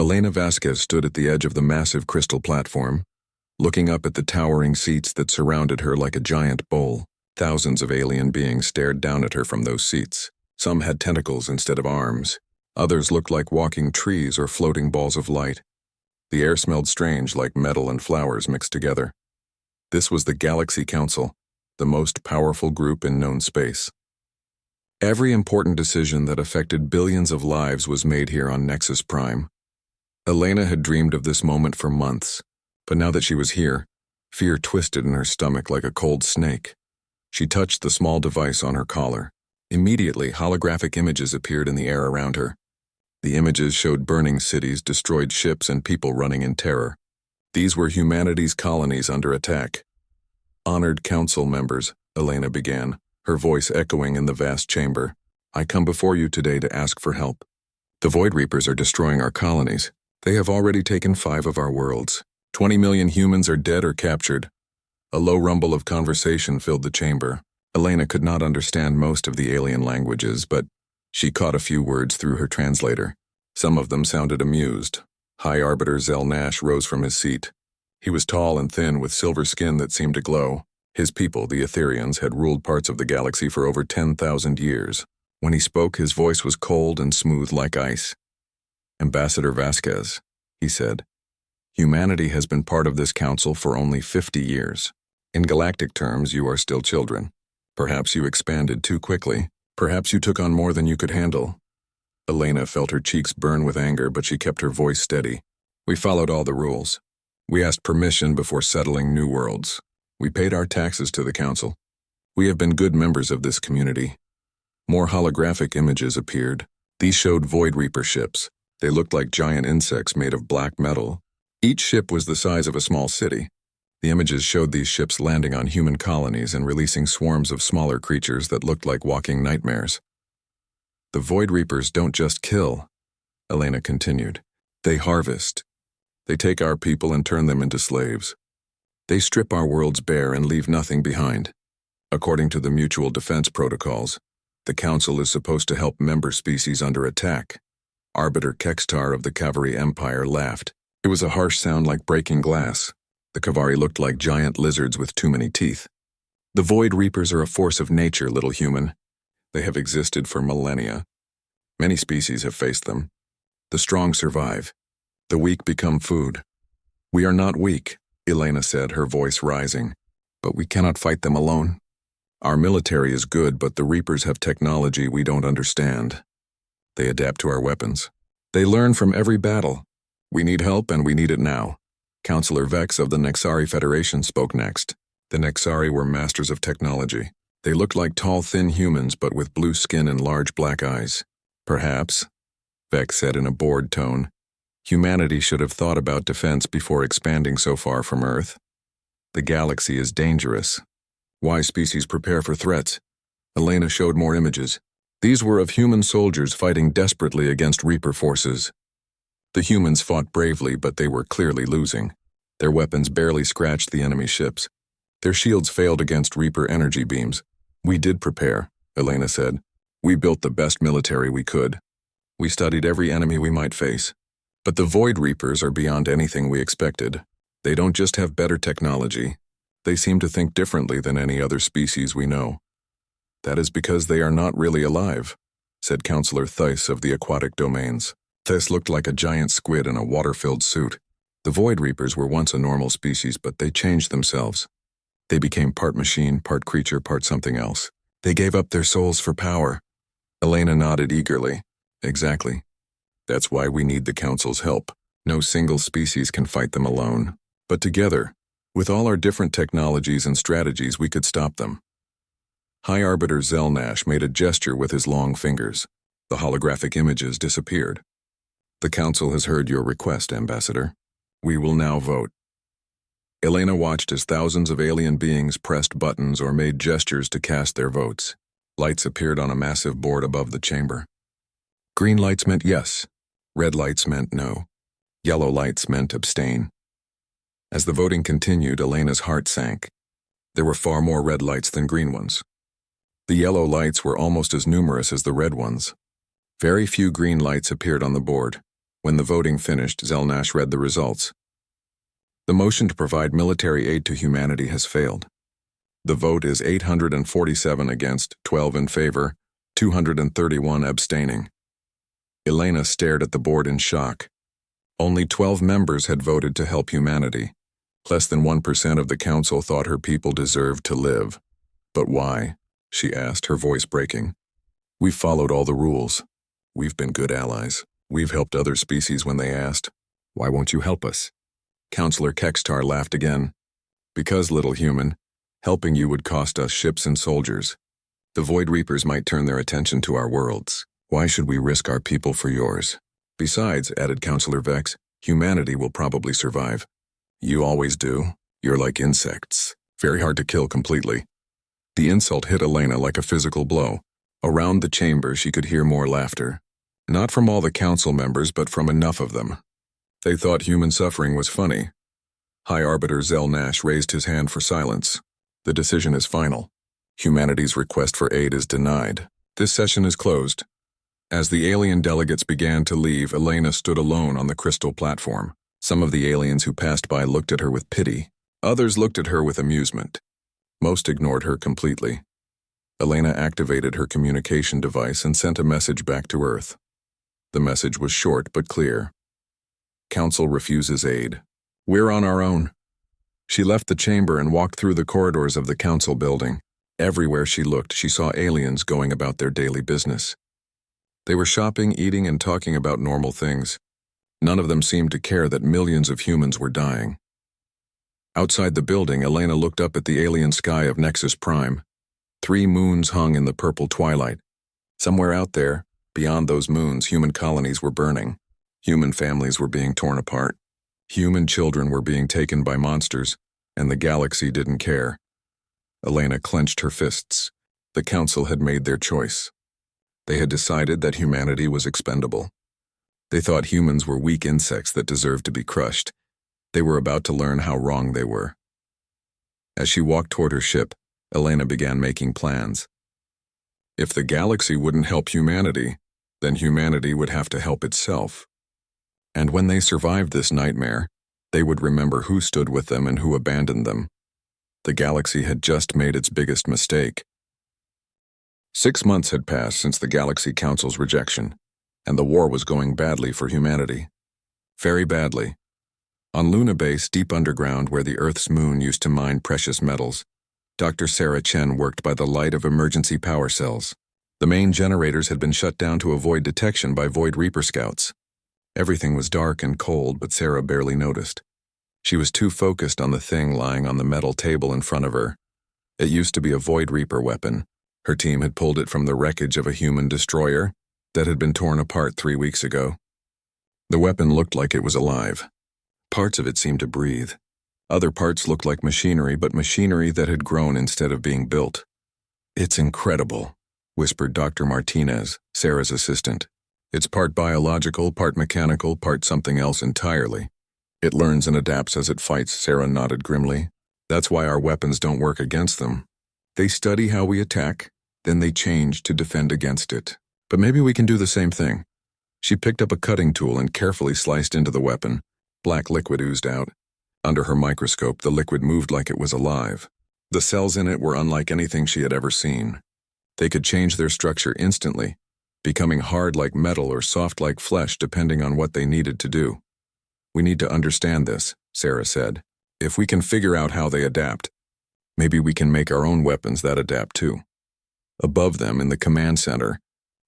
Elena Vasquez stood at the edge of the massive crystal platform, looking up at the towering seats that surrounded her like a giant bowl. Thousands of alien beings stared down at her from those seats. Some had tentacles instead of arms. Others looked like walking trees or floating balls of light. The air smelled strange, like metal and flowers mixed together. This was the Galaxy Council, the most powerful group in known space. Every important decision that affected billions of lives was made here on Nexus Prime. Elena had dreamed of this moment for months, but now that she was here, fear twisted in her stomach like a cold snake. She touched the small device on her collar. Immediately, holographic images appeared in the air around her. The images showed burning cities, destroyed ships, and people running in terror. These were humanity's colonies under attack. "Honored council members," Elena began, her voice echoing in the vast chamber. "I come before you today to ask for help. The Void Reapers are destroying our colonies. They have already taken 5 of our worlds. 20 million humans are dead or captured." A low rumble of conversation filled the chamber. Elena could not understand most of the alien languages, but she caught a few words through her translator. Some of them sounded amused. High Arbiter Zell Nash rose from his seat. He was tall and thin with silver skin that seemed to glow. His people, the Etherians, had ruled parts of the galaxy for over 10,000 years. When he spoke, his voice was cold and smooth like ice. "Ambassador Vasquez," he said, "humanity has been part of this council for only 50 years. In galactic terms, you are still children. Perhaps you expanded too quickly. Perhaps you took on more than you could handle." Elena felt her cheeks burn with anger, but she kept her voice steady. "We followed all the rules. We asked permission before settling new worlds. We paid our taxes to the council. We have been good members of this community." More holographic images appeared. These showed Void Reaper ships. They looked like giant insects made of black metal. Each ship was the size of a small city. The images showed these ships landing on human colonies and releasing swarms of smaller creatures that looked like walking nightmares. "The Void Reapers don't just kill," Elena continued. "They harvest. They take our people and turn them into slaves. They strip our worlds bare and leave nothing behind. According to the mutual defense protocols, the Council is supposed to help member species under attack." Arbiter Kextar of the Cavalry Empire laughed. It was a harsh sound like breaking glass. The Cavalry looked like giant lizards with too many teeth. "The Void Reapers are a force of nature, little human. They have existed for millennia. Many species have faced them. The strong survive. The weak become food. We are not weak," Elena said, her voice rising. "But we cannot fight them alone. Our military is good, but the Reapers have technology we don't understand. They adapt to our weapons. They learn from every battle. We need help, and we need it now." Counselor Vex of the Nexari Federation spoke next. The Nexari were masters of technology. They looked like tall, thin humans, but with blue skin and large black eyes. "Perhaps," Vex said in a bored tone, "humanity should have thought about defense before expanding so far from Earth. The galaxy is dangerous. Why species prepare for threats?" Elena showed more images. These were of human soldiers fighting desperately against Reaper forces. The humans fought bravely, but they were clearly losing. Their weapons barely scratched the enemy ships. Their shields failed against Reaper energy beams. "We did prepare," Elena said. "We built the best military we could. We studied every enemy we might face. But the Void Reapers are beyond anything we expected. They don't just have better technology. They seem to think differently than any other species we know." "That is because they are not really alive," said Counselor Theiss of the Aquatic Domains. Theiss looked like a giant squid in a water-filled suit. "The Void Reapers were once a normal species, but they changed themselves. They became part machine, part creature, part something else. They gave up their souls for power." Elena nodded eagerly. "Exactly. That's why we need the Council's help. No single species can fight them alone. But together, with all our different technologies and strategies, we could stop them." High Arbiter Zell Nash made a gesture with his long fingers. The holographic images disappeared. "The Council has heard your request, Ambassador. We will now vote." Elena watched as thousands of alien beings pressed buttons or made gestures to cast their votes. Lights appeared on a massive board above the chamber. Green lights meant yes. Red lights meant no. Yellow lights meant abstain. As the voting continued, Elena's heart sank. There were far more red lights than green ones. The yellow lights were almost as numerous as the red ones. Very few green lights appeared on the board. When the voting finished, Zelnash read the results. The motion to provide military aid to humanity has failed. The vote is 847 against, 12 in favor, 231 abstaining. Elena stared at the board in shock. Only 12 members had voted to help humanity. Less than 1% of the council thought her people deserved to live. But why? She asked, her voice breaking. We've followed all the rules. We've been good allies. We've helped other species when they asked. Why won't you help us? Counselor Kextar laughed again. Because, little human, helping you would cost us ships and soldiers. The Void Reapers might turn their attention to our worlds. Why should we risk our people for yours? Besides, added Counselor Vex, humanity will probably survive. You always do. You're like insects. Very hard to kill completely. The insult hit Elena like a physical blow. Around the chamber she could hear more laughter. Not from all the council members, but from enough of them. They thought human suffering was funny. High Arbiter Zelnash raised his hand for silence. The decision is final. Humanity's request for aid is denied. This session is closed. As the alien delegates began to leave, Elena stood alone on the crystal platform. Some of the aliens who passed by looked at her with pity. Others looked at her with amusement. Most ignored her completely. Elena activated her communication device and sent a message back to Earth. The message was short but clear. Council refuses aid. We're on our own. She left the chamber and walked through the corridors of the council building. Everywhere she looked, she saw aliens going about their daily business. They were shopping, eating, and talking about normal things. None of them seemed to care that millions of humans were dying. Outside the building, Elena looked up at the alien sky of Nexus Prime. 3 moons hung in the purple twilight. Somewhere out there, beyond those moons, human colonies were burning. Human families were being torn apart. Human children were being taken by monsters, and the galaxy didn't care. Elena clenched her fists. The council had made their choice. They had decided that humanity was expendable. They thought humans were weak insects that deserved to be crushed. They were about to learn how wrong they were. As she walked toward her ship, Elena began making plans. If the galaxy wouldn't help humanity, then humanity would have to help itself. And when they survived this nightmare, they would remember who stood with them and who abandoned them. The galaxy had just made its biggest mistake. 6 months had passed since the Galaxy Council's rejection, and the war was going badly for humanity. Very badly. On Luna Base, deep underground where the Earth's moon used to mine precious metals, Dr. Sarah Chen worked by the light of emergency power cells. The main generators had been shut down to avoid detection by Void Reaper scouts. Everything was dark and cold, but Sarah barely noticed. She was too focused on the thing lying on the metal table in front of her. It used to be a Void Reaper weapon. Her team had pulled it from the wreckage of a human destroyer that had been torn apart 3 weeks ago. The weapon looked like it was alive. Parts of it seemed to breathe. Other parts looked like machinery, but machinery that had grown instead of being built. "It's incredible," whispered Dr. Martinez, Sarah's assistant. "It's part biological, part mechanical, part something else entirely. It learns and adapts as it fights," Sarah nodded grimly. "That's why our weapons don't work against them. They study how we attack, then they change to defend against it. But maybe we can do the same thing." She picked up a cutting tool and carefully sliced into the weapon. Black liquid oozed out. Under her microscope, the liquid moved like it was alive. The cells in it were unlike anything she had ever seen. They could change their structure instantly, becoming hard like metal or soft like flesh depending on what they needed to do. "We need to understand this," Sarah said. "If we can figure out how they adapt, maybe we can make our own weapons that adapt too." Above them, in the command center,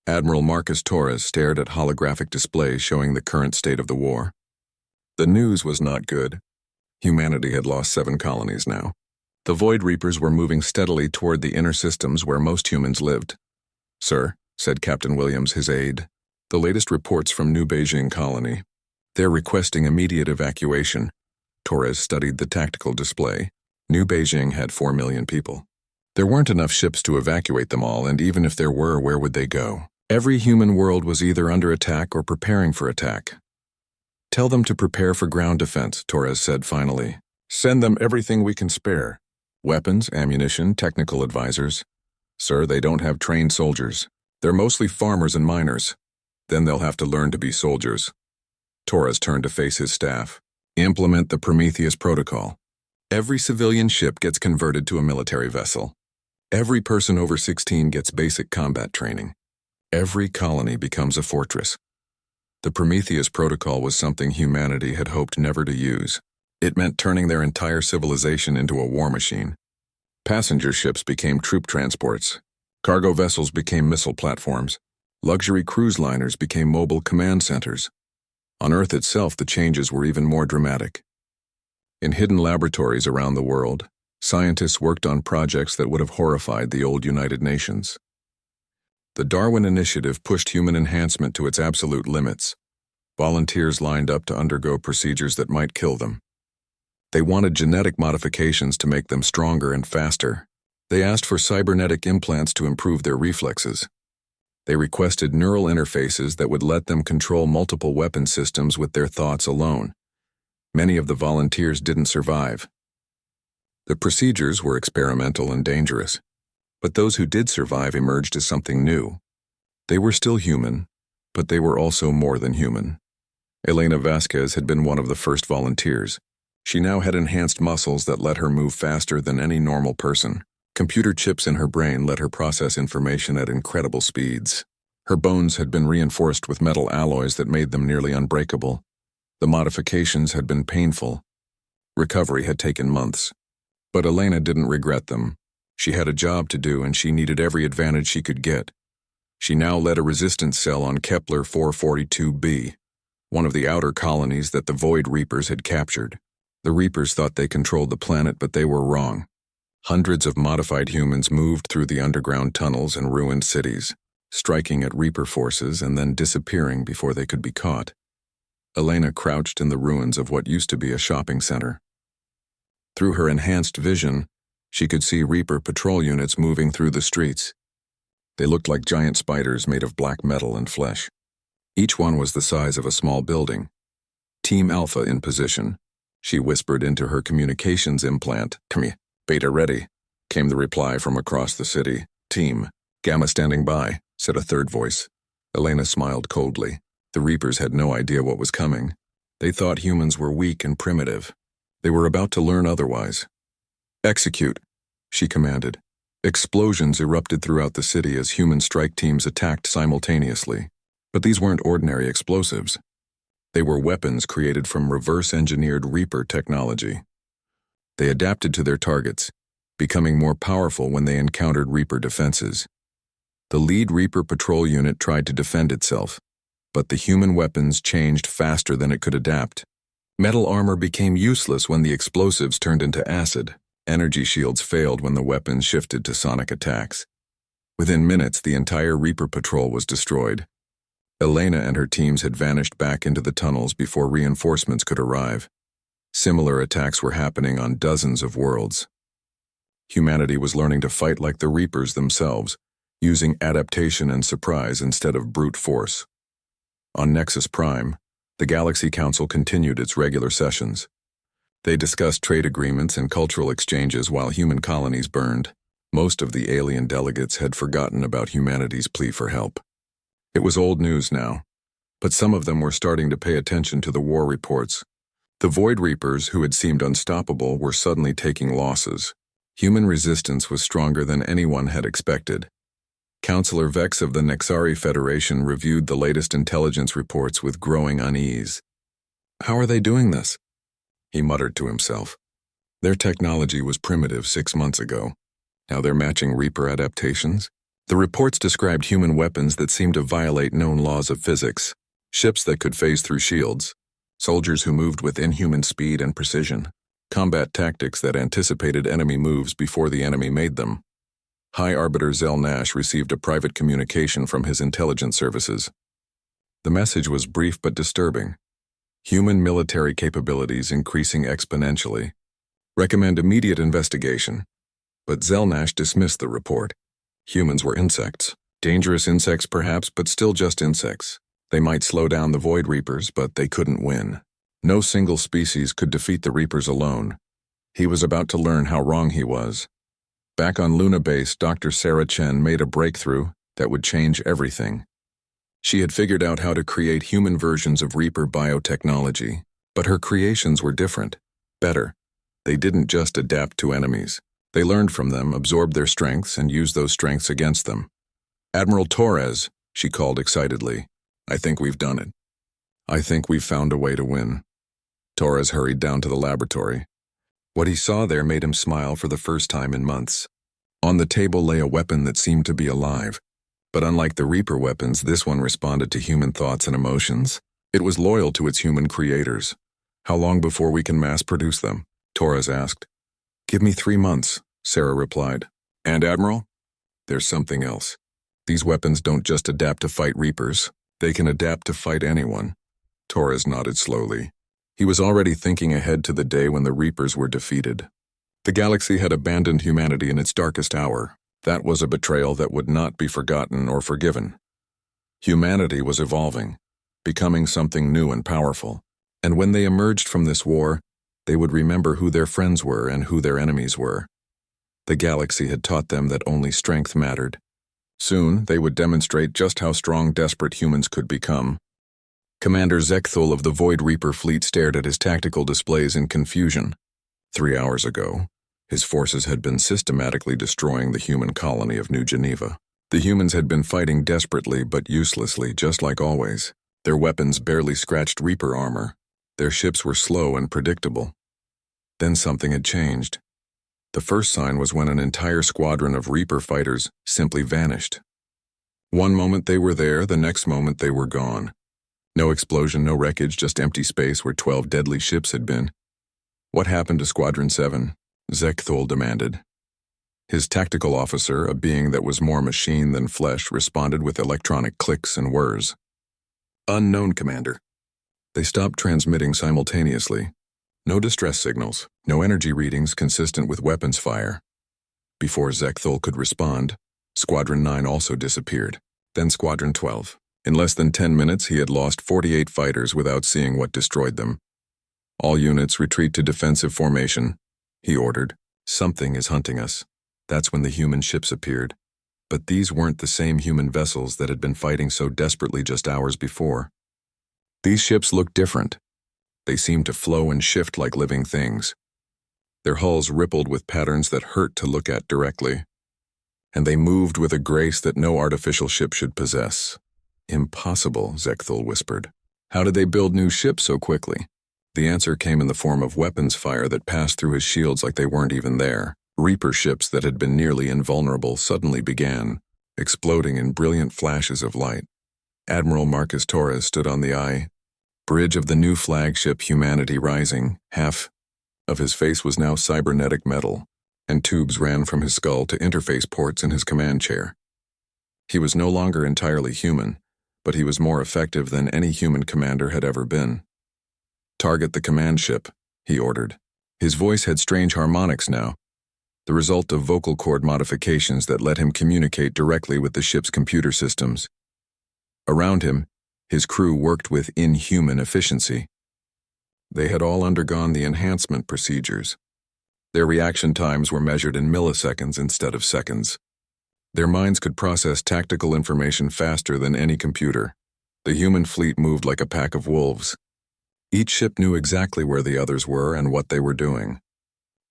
Admiral Marcus Torres stared at holographic displays showing the current state of the war. The news was not good. Humanity had lost 7 colonies now. The Void Reapers were moving steadily toward the inner systems where most humans lived. "Sir," said Captain Williams, his aide, "the latest reports from New Beijing colony. They're requesting immediate evacuation." Torres studied the tactical display. New Beijing had 4 million people. There weren't enough ships to evacuate them all, and even if there were, where would they go? Every human world was either under attack or preparing for attack. "Tell them to prepare for ground defense," Torres said finally. "Send them everything we can spare. Weapons, ammunition, technical advisors. Sir, they don't have trained soldiers. They're mostly farmers and miners. Then they'll have to learn to be soldiers." Torres turned to face his staff. Implement the Prometheus Protocol. Every civilian ship gets converted to a military vessel. Every person over 16 gets basic combat training. Every colony becomes a fortress. The Prometheus Protocol was something humanity had hoped never to use. It meant turning their entire civilization into a war machine. Passenger ships became troop transports. Cargo vessels became missile platforms. Luxury cruise liners became mobile command centers. On Earth itself, the changes were even more dramatic. In hidden laboratories around the world, scientists worked on projects that would have horrified the old United Nations. The Darwin Initiative pushed human enhancement to its absolute limits. Volunteers lined up to undergo procedures that might kill them. They wanted genetic modifications to make them stronger and faster. They asked for cybernetic implants to improve their reflexes. They requested neural interfaces that would let them control multiple weapon systems with their thoughts alone. Many of the volunteers didn't survive. The procedures were experimental and dangerous, but those who did survive emerged as something new. They were still human, but they were also more than human. Elena Vasquez had been one of the first volunteers. She now had enhanced muscles that let her move faster than any normal person. Computer chips in her brain let her process information at incredible speeds. Her bones had been reinforced with metal alloys that made them nearly unbreakable. The modifications had been painful. Recovery had taken months. But Elena didn't regret them. She had a job to do and she needed every advantage she could get. She now led a resistance cell on Kepler 442b, one of the outer colonies that the Void Reapers had captured. The Reapers thought they controlled the planet, but they were wrong. Hundreds of modified humans moved through the underground tunnels and ruined cities, striking at Reaper forces and then disappearing before they could be caught. Elena crouched in the ruins of what used to be a shopping center. Through her enhanced vision, she could see Reaper patrol units moving through the streets. They looked like giant spiders made of black metal and flesh. Each one was the size of a small building. Team Alpha in position. She whispered into her communications implant. "Come here, Beta ready," came the reply from across the city. "Team, Gamma standing by," said a third voice. Elena smiled coldly. The Reapers had no idea what was coming. They thought humans were weak and primitive. They were about to learn otherwise. "Execute," she commanded. Explosions erupted throughout the city as human strike teams attacked simultaneously. But these weren't ordinary explosives. They were weapons created from reverse-engineered Reaper technology. They adapted to their targets, becoming more powerful when they encountered Reaper defenses. The lead Reaper patrol unit tried to defend itself, but the human weapons changed faster than it could adapt. Metal armor became useless when the explosives turned into acid. Energy shields failed when the weapons shifted to sonic attacks. Within minutes, the entire Reaper patrol was destroyed. Elena and her teams had vanished back into the tunnels before reinforcements could arrive. Similar attacks were happening on dozens of worlds. Humanity was learning to fight like the Reapers themselves, using adaptation and surprise instead of brute force. On Nexus Prime, the Galaxy Council continued its regular sessions. They discussed trade agreements and cultural exchanges while human colonies burned. Most of the alien delegates had forgotten about humanity's plea for help. It was old news now, but some of them were starting to pay attention to the war reports. The Void Reapers, who had seemed unstoppable, were suddenly taking losses. Human resistance was stronger than anyone had expected. Counselor Vex of the Nexari Federation reviewed the latest intelligence reports with growing unease. "How are they doing this?" he muttered to himself. Their technology was primitive 6 months ago. Now they're matching Reaper adaptations? The reports described human weapons that seemed to violate known laws of physics, ships that could phase through shields, soldiers who moved with inhuman speed and precision, combat tactics that anticipated enemy moves before the enemy made them. High Arbiter Zell Nash received a private communication from his intelligence services. The message was brief but disturbing. Human military capabilities increasing exponentially. Recommend immediate investigation. But Zell Nash dismissed the report. Humans were insects. Dangerous insects perhaps, but still just insects. They might slow down the Void Reapers, but they couldn't win. No single species could defeat the Reapers alone. He was about to learn how wrong he was. Back on Luna Base, Dr. Sarah Chen made a breakthrough that would change everything. She had figured out how to create human versions of Reaper biotechnology, but her creations were different, better. They didn't just adapt to enemies. They learned from them, absorbed their strengths, and used those strengths against them. "Admiral Torres," she called excitedly. "I think we've done it. I think we've found a way to win." Torres hurried down to the laboratory. What he saw there made him smile for the first time in months. On the table lay a weapon that seemed to be alive. But unlike the Reaper weapons, this one responded to human thoughts and emotions. It was loyal to its human creators. "How long before we can mass-produce them?" Torres asked. "Give me 3 months," Sarah replied. "And Admiral? There's something else. These weapons don't just adapt to fight Reapers. They can adapt to fight anyone." Torres nodded slowly. He was already thinking ahead to the day when the Reapers were defeated. The galaxy had abandoned humanity in its darkest hour. That was a betrayal that would not be forgotten or forgiven. Humanity was evolving, becoming something new and powerful. And when they emerged from this war, they would remember who their friends were and who their enemies were. The galaxy had taught them that only strength mattered. Soon, they would demonstrate just how strong desperate humans could become. Commander Zekthul of the Void Reaper fleet stared at his tactical displays in confusion. 3 hours ago, his forces had been systematically destroying the human colony of New Geneva. The humans had been fighting desperately but uselessly, just like always. Their weapons barely scratched Reaper armor. Their ships were slow and predictable. Then something had changed. The first sign was when an entire squadron of Reaper fighters simply vanished. One moment they were there, the next moment they were gone. No explosion, no wreckage, just empty space where 12 deadly ships had been. "What happened to Squadron 7? Zekthul demanded. His tactical officer, a being that was more machine than flesh, responded with electronic clicks and whirs. "Unknown, Commander." They stopped transmitting simultaneously. No distress signals, no energy readings consistent with weapons fire. Before Zekthul could respond, Squadron 9 also disappeared, then Squadron 12. In less than 10 minutes, he had lost 48 fighters without seeing what destroyed them. "All units retreat to defensive formation," he ordered. "Something is hunting us." That's when the human ships appeared. But these weren't the same human vessels that had been fighting so desperately just hours before. These ships looked different. They seemed to flow and shift like living things. Their hulls rippled with patterns that hurt to look at directly. And they moved with a grace that no artificial ship should possess. "Impossible," Zekthul whispered. "How did they build new ships so quickly?" The answer came in the form of weapons fire that passed through his shields like they weren't even there. Reaper ships that had been nearly invulnerable suddenly began, exploding in brilliant flashes of light. Admiral Marcus Torres stood on the bridge of the new flagship Humanity Rising. Half of his face was now cybernetic metal, and tubes ran from his skull to interface ports in his command chair. He was no longer entirely human, but he was more effective than any human commander had ever been. "Target the command ship," he ordered. His voice had strange harmonics now, the result of vocal cord modifications that let him communicate directly with the ship's computer systems. Around him, his crew worked with inhuman efficiency. They had all undergone the enhancement procedures. Their reaction times were measured in milliseconds instead of seconds. Their minds could process tactical information faster than any computer. The human fleet moved like a pack of wolves. Each ship knew exactly where the others were and what they were doing.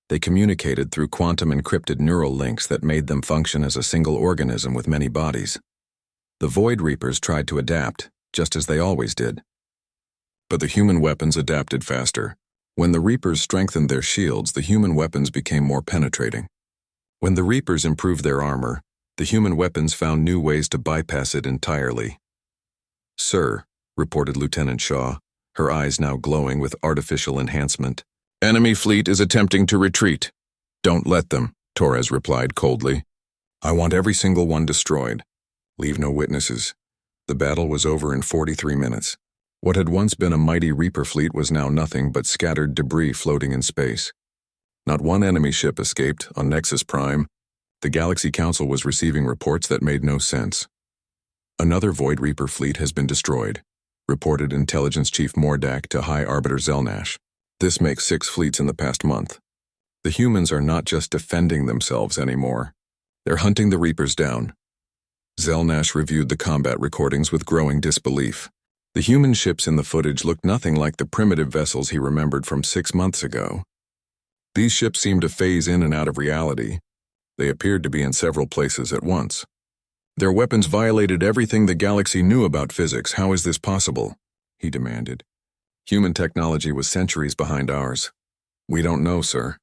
They communicated through quantum-encrypted neural links that made them function as a single organism with many bodies. The Void Reapers tried to adapt, just as they always did. But the human weapons adapted faster. When the Reapers strengthened their shields, the human weapons became more penetrating. When the Reapers improved their armor, the human weapons found new ways to bypass it entirely. "Sir," reported Lieutenant Shaw, her eyes now glowing with artificial enhancement. "Enemy fleet is attempting to retreat." "Don't let them," Torres replied coldly. "I want every single one destroyed. Leave no witnesses." The battle was over in 43 minutes. What had once been a mighty Reaper fleet was now nothing but scattered debris floating in space. Not one enemy ship escaped on Nexus Prime. The Galaxy Council was receiving reports that made no sense. "Another Void Reaper fleet has been destroyed," reported Intelligence Chief Mordak to High Arbiter Zelnash. "This makes 6 fleets in the past month. The humans are not just defending themselves anymore. They're hunting the Reapers down." Zelnash reviewed the combat recordings with growing disbelief. The human ships in the footage looked nothing like the primitive vessels he remembered from 6 months ago. These ships seemed to phase in and out of reality. They appeared to be in several places at once. Their weapons violated everything the galaxy knew about physics. How is this possible? He demanded. Human technology was centuries behind ours. We don't know, sir.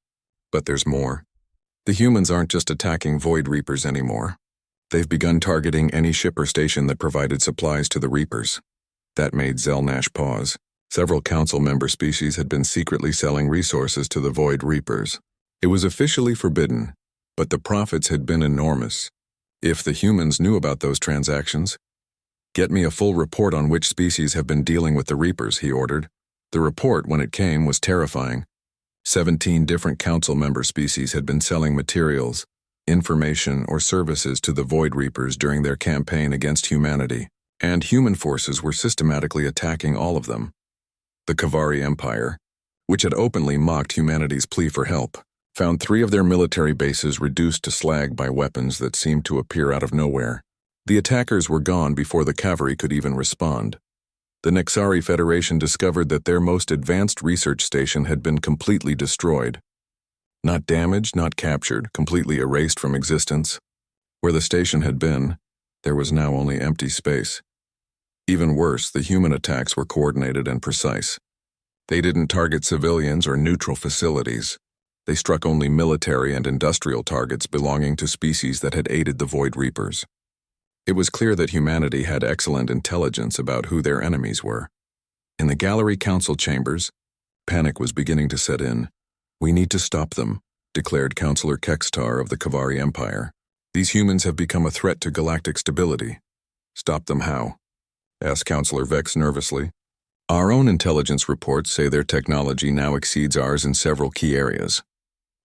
But there's more. The humans aren't just attacking Void Reapers anymore. They've begun targeting any ship or station that provided supplies to the Reapers. That made Zelnash pause. Several council member species had been secretly selling resources to the Void Reapers. It was officially forbidden, but the profits had been enormous. If the humans knew about those transactions, get me a full report on which species have been dealing with the Reapers, he ordered. The report, when it came, was terrifying. 17 different council member species had been selling materials, information, or services to the Void Reapers during their campaign against humanity, and human forces were systematically attacking all of them. The Kavari Empire, which had openly mocked humanity's plea for help, found 3 of their military bases reduced to slag by weapons that seemed to appear out of nowhere. The attackers were gone before the cavalry could even respond. The Nexari Federation discovered that their most advanced research station had been completely destroyed. Not damaged, not captured, completely erased from existence. Where the station had been, there was now only empty space. Even worse, the human attacks were coordinated and precise. They didn't target civilians or neutral facilities. They struck only military and industrial targets belonging to species that had aided the Void Reapers. It was clear that humanity had excellent intelligence about who their enemies were. In the gallery council chambers, panic was beginning to set in. We need to stop them, declared Councillor Kextar of the Kavari Empire. These humans have become a threat to galactic stability. Stop them how? Asked Councillor Vex nervously. Our own intelligence reports say their technology now exceeds ours in several key areas.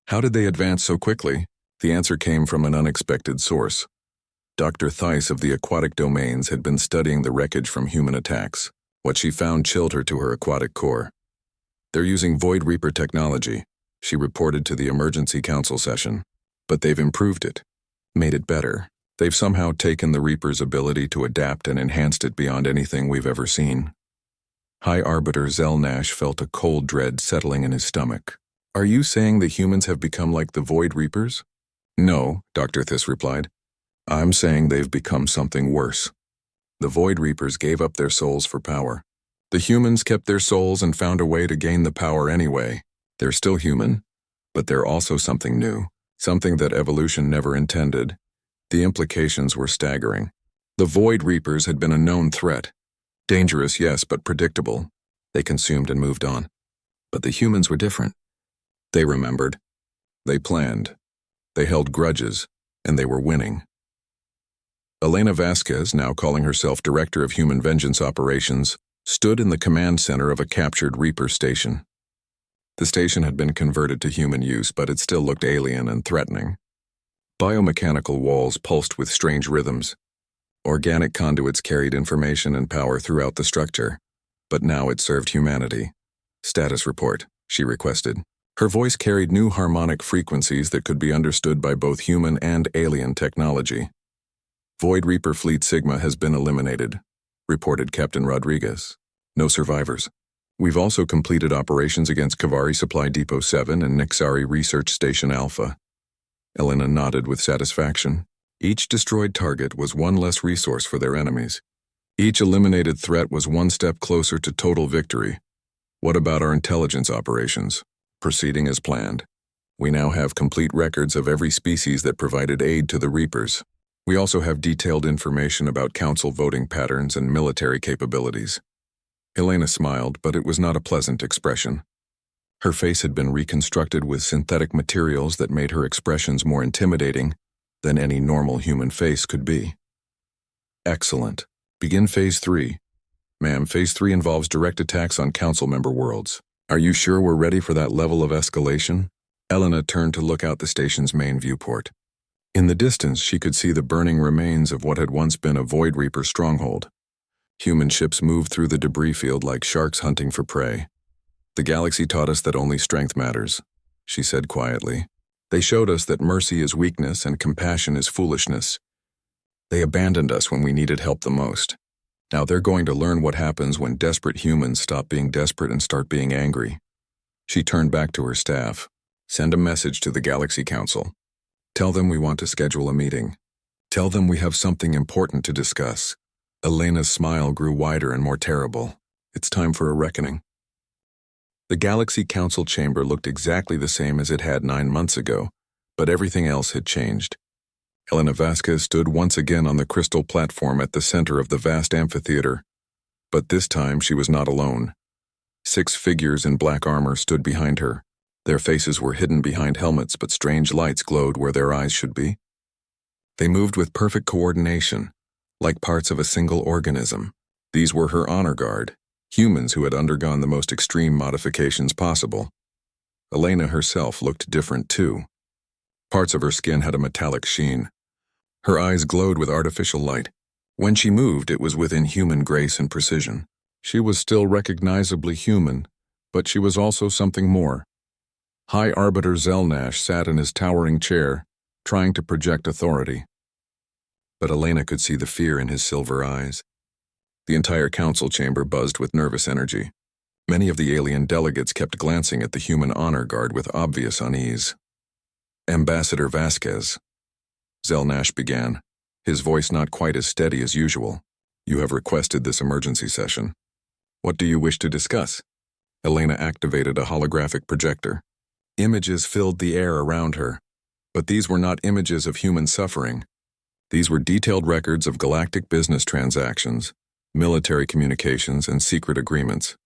How did they advance so quickly? The answer came from an unexpected source. Dr. Theiss of the aquatic domains had been studying the wreckage from human attacks. What she found chilled her to her aquatic core. They're using Void Reaper technology, she reported to the emergency council session. But they've improved it, made it better. They've somehow taken the Reaper's ability to adapt and enhanced it beyond anything we've ever seen. High Arbiter Zelnash felt a cold dread settling in his stomach. Are you saying the humans have become like the Void Reapers? No, Dr. Theiss replied. I'm saying they've become something worse. The Void Reapers gave up their souls for power. The humans kept their souls and found a way to gain the power anyway. They're still human, but they're also something new, something that evolution never intended. The implications were staggering. The Void Reapers had been a known threat. Dangerous, yes, but predictable. They consumed and moved on. But the humans were different. They remembered. They planned. They held grudges, and they were winning. Elena Vasquez, now calling herself Director of Human Vengeance Operations, stood in the command center of a captured Reaper station. The station had been converted to human use, but it still looked alien and threatening. Biomechanical walls pulsed with strange rhythms. Organic conduits carried information and power throughout the structure, but now it served humanity. Status report, she requested. Her voice carried new harmonic frequencies that could be understood by both human and alien technology. Void Reaper Fleet Sigma has been eliminated, reported Captain Rodriguez. No survivors. We've also completed operations against Kavari Supply Depot 7 and Nexari Research Station Alpha. Elena nodded with satisfaction. Each destroyed target was one less resource for their enemies. Each eliminated threat was one step closer to total victory. What about our intelligence operations? Proceeding as planned. We now have complete records of every species that provided aid to the Reapers. We also have detailed information about council voting patterns and military capabilities. Elena smiled, but it was not a pleasant expression. Her face had been reconstructed with synthetic materials that made her expressions more intimidating than any normal human face could be. Excellent. Begin Phase 3. Ma'am, Phase 3 involves direct attacks on council member worlds. Are you sure we're ready for that level of escalation? Elena turned to look out the station's main viewport. In the distance, she could see the burning remains of what had once been a Void Reaper stronghold. Human ships moved through the debris field like sharks hunting for prey. The galaxy taught us that only strength matters, she said quietly. They showed us that mercy is weakness and compassion is foolishness. They abandoned us when we needed help the most. Now they're going to learn what happens when desperate humans stop being desperate and start being angry. She turned back to her staff. Send a message to the Galaxy Council. Tell them we want to schedule a meeting. Tell them we have something important to discuss. Elena's smile grew wider and more terrible. It's time for a reckoning. The Galaxy Council chamber looked exactly the same as it had 9 months ago, but everything else had changed. Elena Vasquez stood once again on the crystal platform at the center of the vast amphitheater, but this time she was not alone. 6 figures in black armor stood behind her. Their faces were hidden behind helmets, but strange lights glowed where their eyes should be. They moved with perfect coordination, like parts of a single organism. These were her honor guard, humans who had undergone the most extreme modifications possible. Elena herself looked different too. Parts of her skin had a metallic sheen. Her eyes glowed with artificial light. When she moved, it was with inhuman grace and precision. She was still recognizably human, but she was also something more. High Arbiter Zelnash sat in his towering chair, trying to project authority. But Elena could see the fear in his silver eyes. The entire council chamber buzzed with nervous energy. Many of the alien delegates kept glancing at the human honor guard with obvious unease. Ambassador Vasquez, Zelnash began, his voice not quite as steady as usual. You have requested this emergency session. What do you wish to discuss? Elena activated a holographic projector. Images filled the air around her, but these were not images of human suffering. These were detailed records of galactic business transactions, military communications, and secret agreements.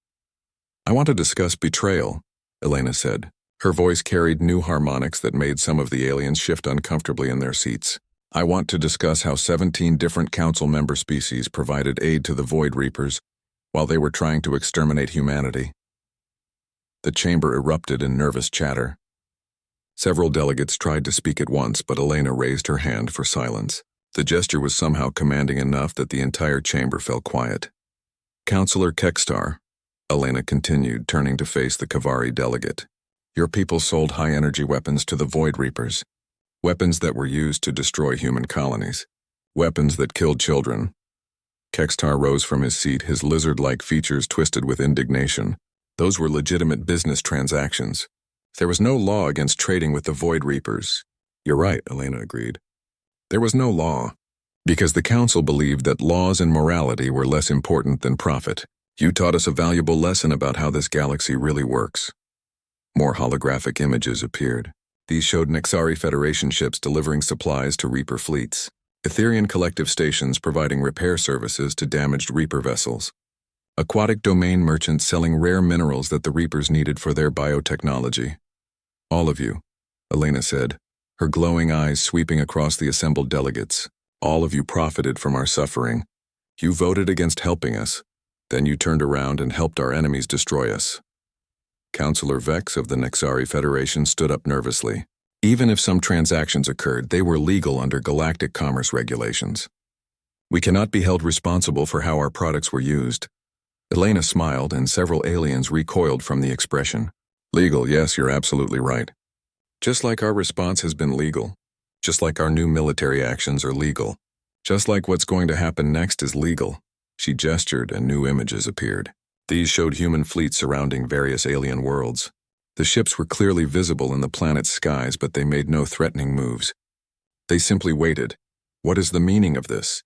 I want to discuss betrayal, Elena said. Her voice carried new harmonics that made some of the aliens shift uncomfortably in their seats. I want to discuss how 17 different council member species provided aid to the Void Reapers while they were trying to exterminate humanity. The chamber erupted in nervous chatter. Several delegates tried to speak at once, but Elena raised her hand for silence. The gesture was somehow commanding enough that the entire chamber fell quiet. Councillor Kekstar, Elena continued, turning to face the Kavari delegate. Your people sold high-energy weapons to the Void Reapers. Weapons that were used to destroy human colonies. Weapons that killed children. Kekstar rose from his seat, his lizard-like features twisted with indignation. Those were legitimate business transactions. There was no law against trading with the Void Reapers. You're right, Elena agreed. There was no law, because the council believed that laws and morality were less important than profit. You taught us a valuable lesson about how this galaxy really works. More holographic images appeared. These showed Nexari Federation ships delivering supplies to Reaper fleets, Etherian collective stations providing repair services to damaged Reaper vessels, aquatic domain merchants selling rare minerals that the Reapers needed for their biotechnology. All of you, Elena said, her glowing eyes sweeping across the assembled delegates. All of you profited from our suffering. You voted against helping us. Then you turned around and helped our enemies destroy us. Councillor Vex of the Nexari Federation stood up nervously. Even if some transactions occurred, they were legal under galactic commerce regulations. We cannot be held responsible for how our products were used. Elena smiled, and several aliens recoiled from the expression. Legal, yes, you're absolutely right. Just like our response has been legal. Just like our new military actions are legal. Just like what's going to happen next is legal. She gestured, and new images appeared. These showed human fleets surrounding various alien worlds. The ships were clearly visible in the planet's skies, but they made no threatening moves. They simply waited. What is the meaning of this?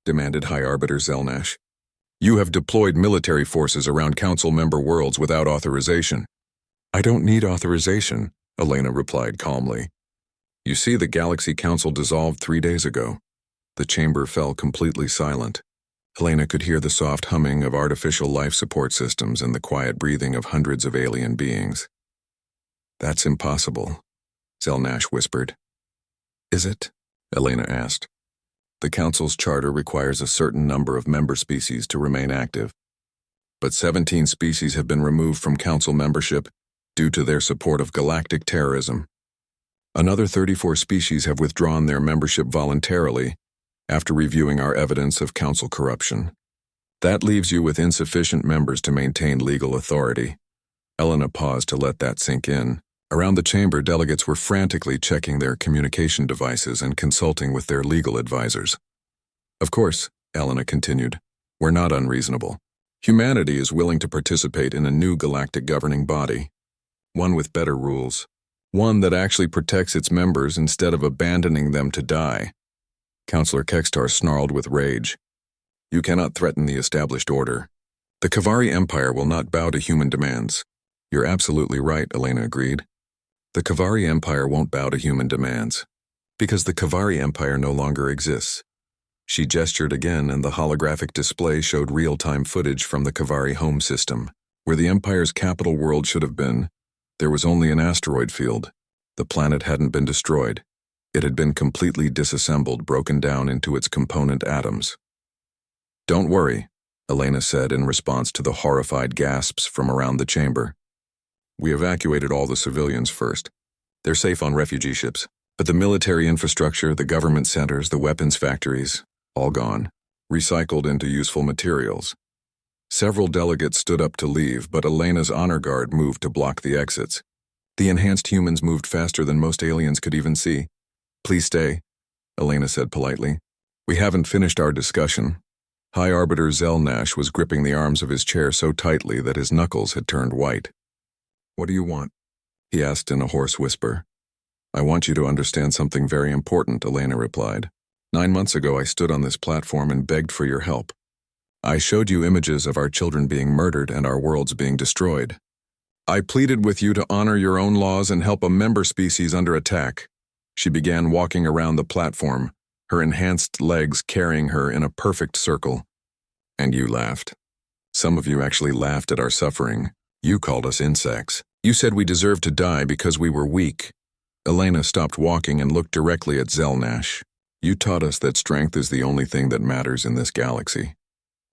Demanded High Arbiter Zelnash. You have deployed military forces around council member worlds without authorization. I don't need authorization, Elena replied calmly. You see, the Galaxy Council dissolved 3 days ago. The chamber fell completely silent. Elena could hear the soft humming of artificial life support systems and the quiet breathing of hundreds of alien beings. That's impossible, Zelnash whispered. Is it? Elena asked. The Council's charter requires a certain number of member species to remain active. But 17 species have been removed from Council membership due to their support of galactic terrorism. Another 34 species have withdrawn their membership voluntarily after reviewing our evidence of Council corruption. That leaves you with insufficient members to maintain legal authority. Elena paused to let that sink in. Around the chamber, delegates were frantically checking their communication devices and consulting with their legal advisors. Of course, Elena continued, we're not unreasonable. Humanity is willing to participate in a new galactic governing body, one with better rules, one that actually protects its members instead of abandoning them to die. Counselor Kextar snarled with rage. You cannot threaten the established order. The Kavari Empire will not bow to human demands. You're absolutely right, Elena agreed. The Kavari Empire won't bow to human demands, because the Kavari Empire no longer exists. She gestured again, and the holographic display showed real-time footage from the Kavari home system. Where the Empire's capital world should have been, there was only an asteroid field. The planet hadn't been destroyed. It had been completely disassembled, broken down into its component atoms. Don't worry, Elena said in response to the horrified gasps from around the chamber. We evacuated all the civilians first. They're safe on refugee ships. But the military infrastructure, the government centers, the weapons factories, all gone, recycled into useful materials. Several delegates stood up to leave, but Elena's honor guard moved to block the exits. The enhanced humans moved faster than most aliens could even see. Please stay, Elena said politely. We haven't finished our discussion. High Arbiter Zelnash was gripping the arms of his chair so tightly that his knuckles had turned white. What do you want? He asked in a hoarse whisper. I want you to understand something very important, Elena replied. 9 months ago, I stood on this platform and begged for your help. I showed you images of our children being murdered and our worlds being destroyed. I pleaded with you to honor your own laws and help a member species under attack. She began walking around the platform, her enhanced legs carrying her in a perfect circle. And you laughed. Some of you actually laughed at our suffering. You called us insects. You said we deserved to die because we were weak. Elena stopped walking and looked directly at Zelnash. You taught us that strength is the only thing that matters in this galaxy.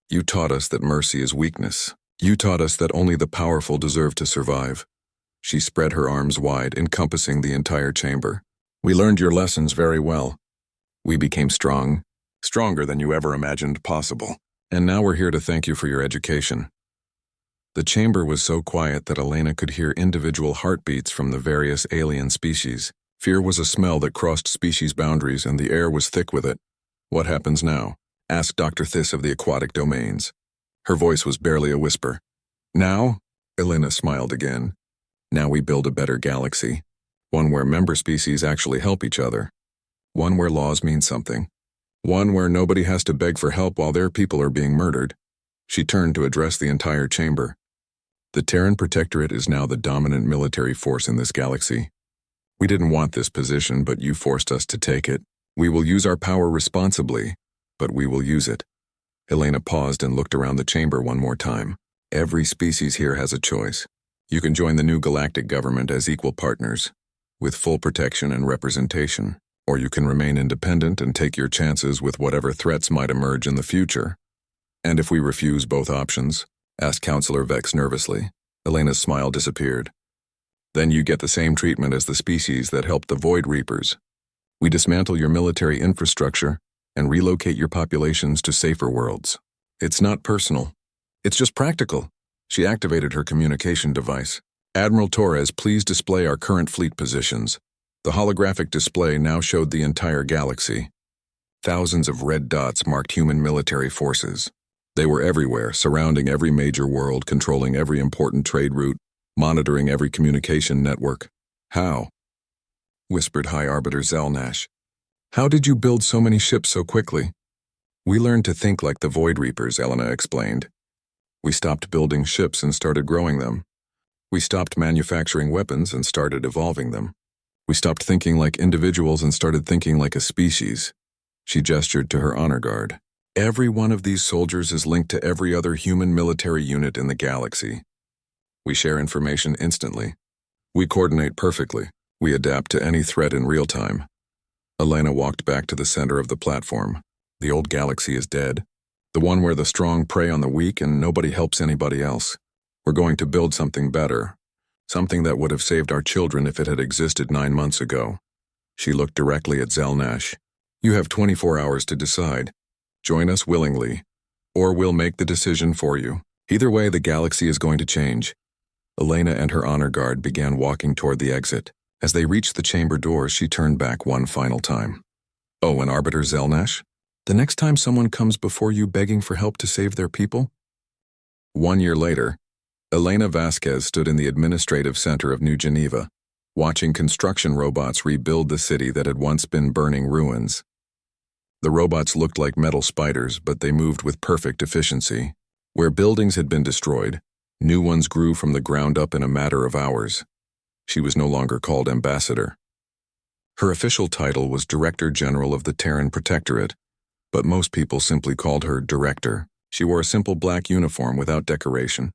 You taught us that mercy is weakness. You taught us that only the powerful deserve to survive. She spread her arms wide, encompassing the entire chamber. We learned your lessons very well. We became strong, stronger than you ever imagined possible. And now we're here to thank you for your education. The chamber was so quiet that Elena could hear individual heartbeats from the various alien species. Fear was a smell that crossed species boundaries, and the air was thick with it. What happens now? Asked Dr. Thiss of the aquatic domains. Her voice was barely a whisper. Now? Elena smiled again. Now we build a better galaxy. One where member species actually help each other. One where laws mean something. One where nobody has to beg for help while their people are being murdered. She turned to address the entire chamber. The Terran Protectorate is now the dominant military force in this galaxy. We didn't want this position, but you forced us to take it. We will use our power responsibly, but we will use it. Elena paused and looked around the chamber one more time. Every species here has a choice. You can join the new galactic government as equal partners, with full protection and representation, or you can remain independent and take your chances with whatever threats might emerge in the future. And if we refuse both options? Asked Counselor Vex nervously. Elena's smile disappeared. Then you get the same treatment as the species that helped the Void Reapers. We dismantle your military infrastructure and relocate your populations to safer worlds. It's not personal. It's just practical. She activated her communication device. Admiral Torres, please display our current fleet positions. The holographic display now showed the entire galaxy. Thousands of red dots marked human military forces. They were everywhere, surrounding every major world, controlling every important trade route, monitoring every communication network. How? Whispered High Arbiter Zelnash. How did you build so many ships so quickly? We learned to think like the Void Reapers, Elena explained. We stopped building ships and started growing them. We stopped manufacturing weapons and started evolving them. We stopped thinking like individuals and started thinking like a species. She gestured to her honor guard. Every one of these soldiers is linked to every other human military unit in the galaxy. We share information instantly. We coordinate perfectly. We adapt to any threat in real time. Elena walked back to the center of the platform. The old galaxy is dead. The one where the strong prey on the weak and nobody helps anybody else. We're going to build something better. Something that would have saved our children if it had existed 9 months ago. She looked directly at Zelnash. You have 24 hours to decide. Join us willingly, or we'll make the decision for you. Either way, the galaxy is going to change. Elena and her honor guard began walking toward the exit. As they reached the chamber door, she turned back one final time. Oh, and Arbiter Zelnash? The next time someone comes before you begging for help to save their people? 1 year later, Elena Vasquez stood in the administrative center of New Geneva, watching construction robots rebuild the city that had once been burning ruins. The robots looked like metal spiders, but they moved with perfect efficiency. Where buildings had been destroyed, new ones grew from the ground up in a matter of hours. She was no longer called ambassador. Her official title was Director General of the Terran Protectorate, but most people simply called her Director. She wore a simple black uniform without decoration,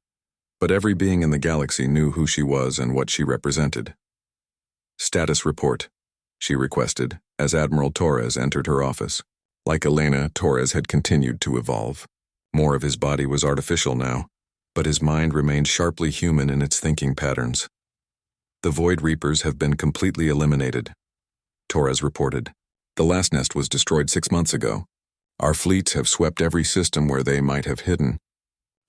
but every being in the galaxy knew who she was and what she represented. "Status report," she requested, as Admiral Torres entered her office. Like Elena, Torres had continued to evolve. More of his body was artificial now, but his mind remained sharply human in its thinking patterns. "The Void Reapers have been completely eliminated," Torres reported. "The last nest was destroyed 6 months ago. Our fleets have swept every system where they might have hidden.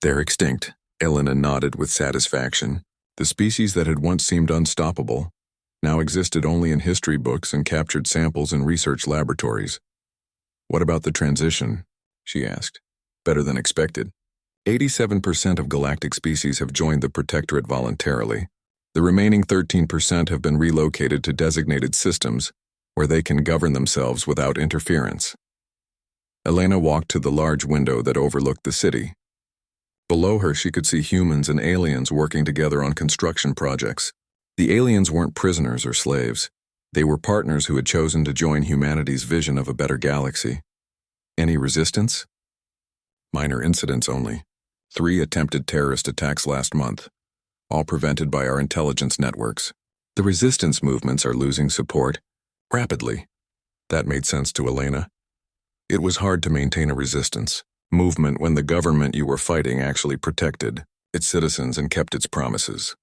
They're extinct." Elena nodded with satisfaction. The species that had once seemed unstoppable now existed only in history books and captured samples in research laboratories. "What about the transition?" she asked. "Better than expected. 87% of galactic species have joined the Protectorate voluntarily. The remaining 13% have been relocated to designated systems where they can govern themselves without interference." Elena walked to the large window that overlooked the city. Below her, she could see humans and aliens working together on construction projects. The aliens weren't prisoners or slaves. They were partners who had chosen to join humanity's vision of a better galaxy. Any resistance? Minor incidents only. 3 attempted terrorist attacks last month, all prevented by our intelligence networks. The resistance movements are losing support rapidly. That made sense to Elena. It was hard to maintain a resistance movement when the government you were fighting actually protected its citizens and kept its promises.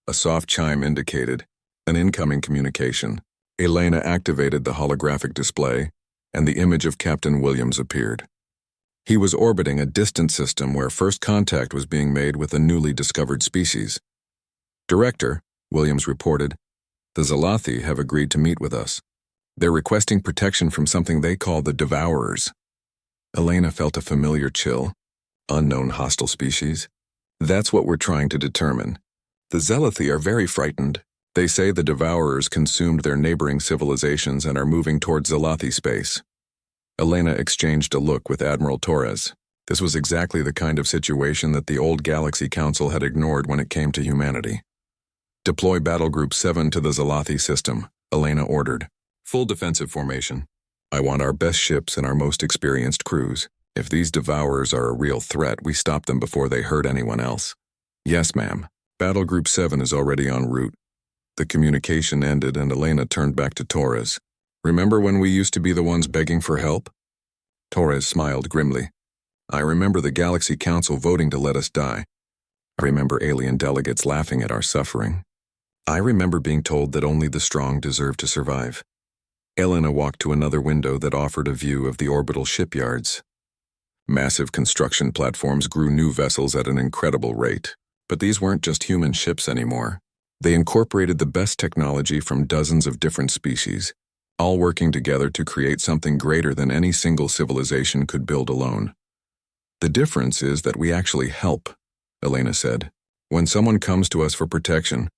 A soft chime indicated an incoming communication. Elena activated the holographic display, and the image of Captain Williams appeared. He was orbiting a distant system where first contact was being made with a newly discovered species. "Director," Williams reported, "the Zalathi have agreed to meet with us. They're requesting protection from something they call the Devourers." Elena felt a familiar chill. Unknown hostile species? That's what we're trying to determine. The Zalathi are very frightened. They say the Devourers consumed their neighboring civilizations and are moving towards Zalathi space. Elena exchanged a look with Admiral Torres. This was exactly the kind of situation that the old Galaxy Council had ignored when it came to humanity. "Deploy Battle Group 7 to the Zalathi system," Elena ordered. "Full defensive formation. I want our best ships and our most experienced crews. If these Devourers are a real threat, we stop them before they hurt anyone else." "Yes, ma'am. Battle Group 7 is already en route." The communication ended and Elena turned back to Torres. "Remember when we used to be the ones begging for help?" Torres smiled grimly. "I remember the Galaxy Council voting to let us die. I remember alien delegates laughing at our suffering. I remember being told that only the strong deserve to survive." Elena walked to another window that offered a view of the orbital shipyards. Massive construction platforms grew new vessels at an incredible rate. But these weren't just human ships anymore. They incorporated the best technology from dozens of different species, all working together to create something greater than any single civilization could build alone. "The difference is that we actually help," Elena said. "When someone comes to us for protection,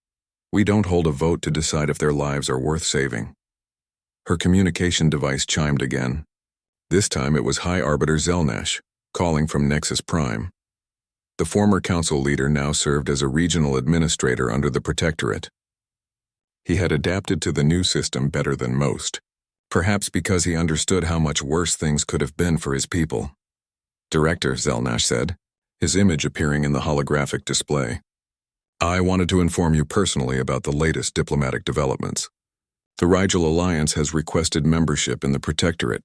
we don't hold a vote to decide if their lives are worth saving." Her communication device chimed again. This time it was High Arbiter Zelnash, calling from Nexus Prime. The former council leader now served as a regional administrator under the Protectorate. He had adapted to the new system better than most, perhaps because he understood how much worse things could have been for his people. "Director," Zelnash said, his image appearing in the holographic display. "I wanted to inform you personally about the latest diplomatic developments. The Rigel Alliance has requested membership in the Protectorate."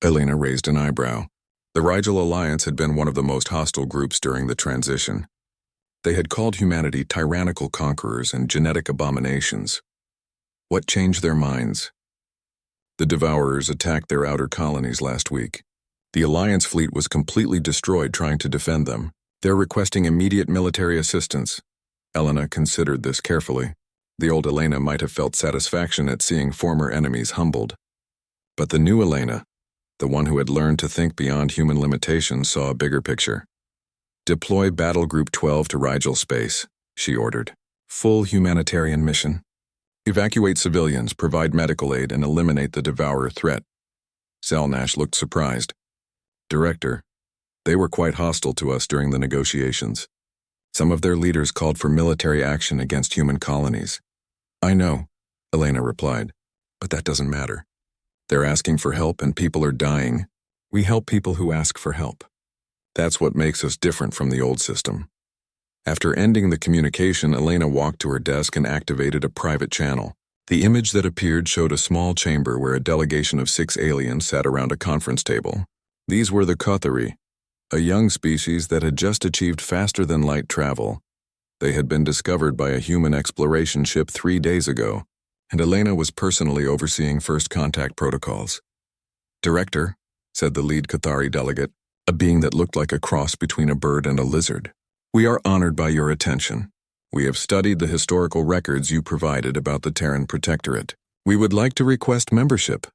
Elena raised an eyebrow. The Rigel Alliance had been one of the most hostile groups during the transition. They had called humanity tyrannical conquerors and genetic abominations. What changed their minds? The Devourers attacked their outer colonies last week. The Alliance fleet was completely destroyed trying to defend them. They're requesting immediate military assistance. Elena considered this carefully. The old Elena might have felt satisfaction at seeing former enemies humbled. But the new Elena, The one who had learned to think beyond human limitations saw a bigger picture. "Deploy Battle Group 12 to Rigel Space," she ordered. "Full humanitarian mission. Evacuate civilians, provide medical aid, and eliminate the Devourer threat." Zelnash looked surprised. "Director, they were quite hostile to us during the negotiations. Some of their leaders called for military action against human colonies." "I know," Elena replied, "but that doesn't matter. They're asking for help and people are dying. We help people who ask for help. That's what makes us different from the old system." After ending the communication, Elena walked to her desk and activated a private channel. The image that appeared showed a small chamber where a delegation of 6 aliens sat around a conference table. These were the Kothari, a young species that had just achieved faster-than-light travel. They had been discovered by a human exploration ship 3 days ago, and Elena was personally overseeing first contact protocols. "Director," said the lead Kothari delegate, a being that looked like a cross between a bird and a lizard, "we are honored by your attention. We have studied the historical records you provided about the Terran Protectorate. We would like to request membership."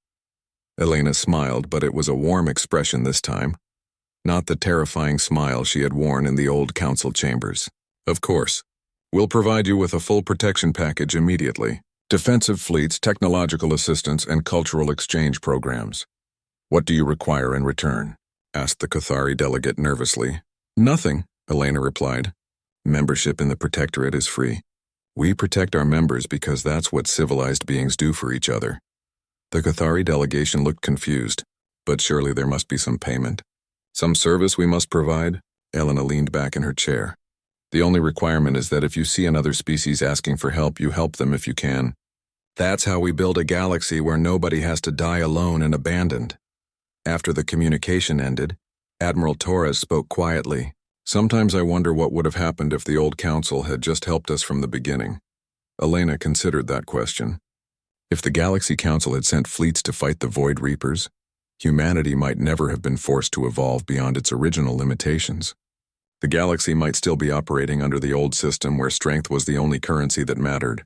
Elena smiled, but it was a warm expression this time, not the terrifying smile she had worn in the old council chambers. "Of course. We'll provide you with a full protection package immediately. Defensive fleets, technological assistance, and cultural exchange programs. What do you require in return?" asked the Kothari delegate nervously. "Nothing," Elena replied. "Membership in the Protectorate is free. We protect our members because that's what civilized beings do for each other." The Kothari delegation looked confused, but surely there must be some payment. "Some service we must provide?" Elena leaned back in her chair. "The only requirement is that if you see another species asking for help, you help them if you can. That's how we build a galaxy where nobody has to die alone and abandoned." After the communication ended, Admiral Torres spoke quietly. "Sometimes I wonder what would have happened if the old council had just helped us from the beginning." Elena considered that question. If the Galaxy Council had sent fleets to fight the Void Reapers, humanity might never have been forced to evolve beyond its original limitations. The galaxy might still be operating under the old system where strength was the only currency that mattered.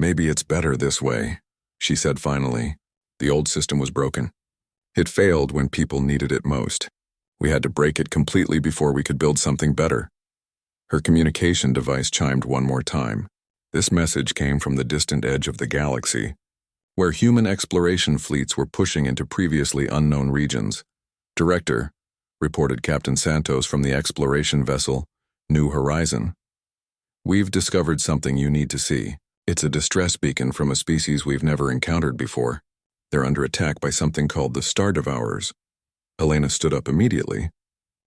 "Maybe it's better this way," she said finally. "The old system was broken. It failed when people needed it most. We had to break it completely before we could build something better." Her communication device chimed one more time. This message came from the distant edge of the galaxy, where human exploration fleets were pushing into previously unknown regions. "Director," reported Captain Santos from the exploration vessel, New Horizon. "We've discovered something you need to see. It's a distress beacon from a species we've never encountered before. They're under attack by something called the Star Devourers." Elena stood up immediately.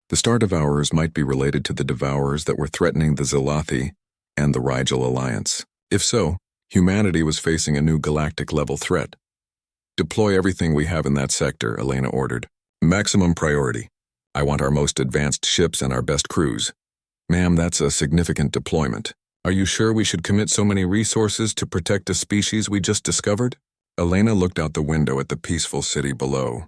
The Star Devourers might be related to the Devourers that were threatening the Zelathi and the Rigel Alliance. If so, humanity was facing a new galactic-level threat. "Deploy everything we have in that sector," Elena ordered. "Maximum priority. I want our most advanced ships and our best crews." "Ma'am, that's a significant deployment. Are you sure we should commit so many resources to protect a species we just discovered?" Elena looked out the window at the peaceful city below.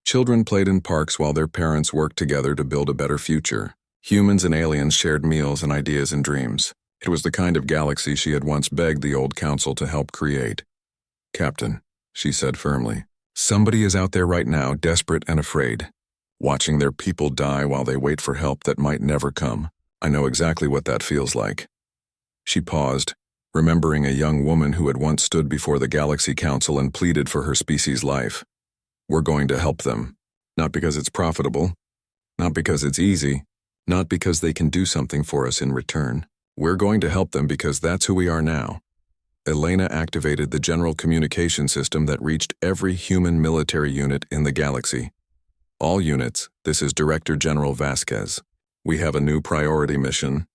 Children played in parks while their parents worked together to build a better future. Humans and aliens shared meals and ideas and dreams. It was the kind of galaxy she had once begged the old council to help create. "Captain," she said firmly, "somebody is out there right now, desperate and afraid, watching their people die while they wait for help that might never come. I know exactly what that feels like." She paused, remembering a young woman who had once stood before the Galaxy Council and pleaded for her species' life. "We're going to help them, not because it's profitable, not because it's easy, not because they can do something for us in return. We're going to help them because that's who we are now." Elena activated the general communication system that reached every human military unit in the galaxy. "All units, this is Director General Vasquez. We have a new priority mission.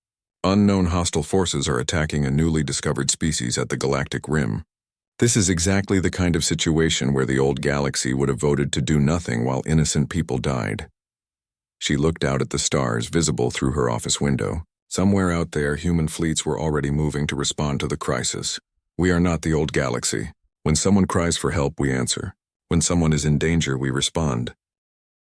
Unknown hostile forces are attacking a newly discovered species at the galactic rim. This is exactly the kind of situation where the old galaxy would have voted to do nothing while innocent people died." She looked out at the stars visible through her office window. Somewhere out there, human fleets were already moving to respond to the crisis. "We are not the old galaxy. When someone cries for help, we answer. When someone is in danger, we respond.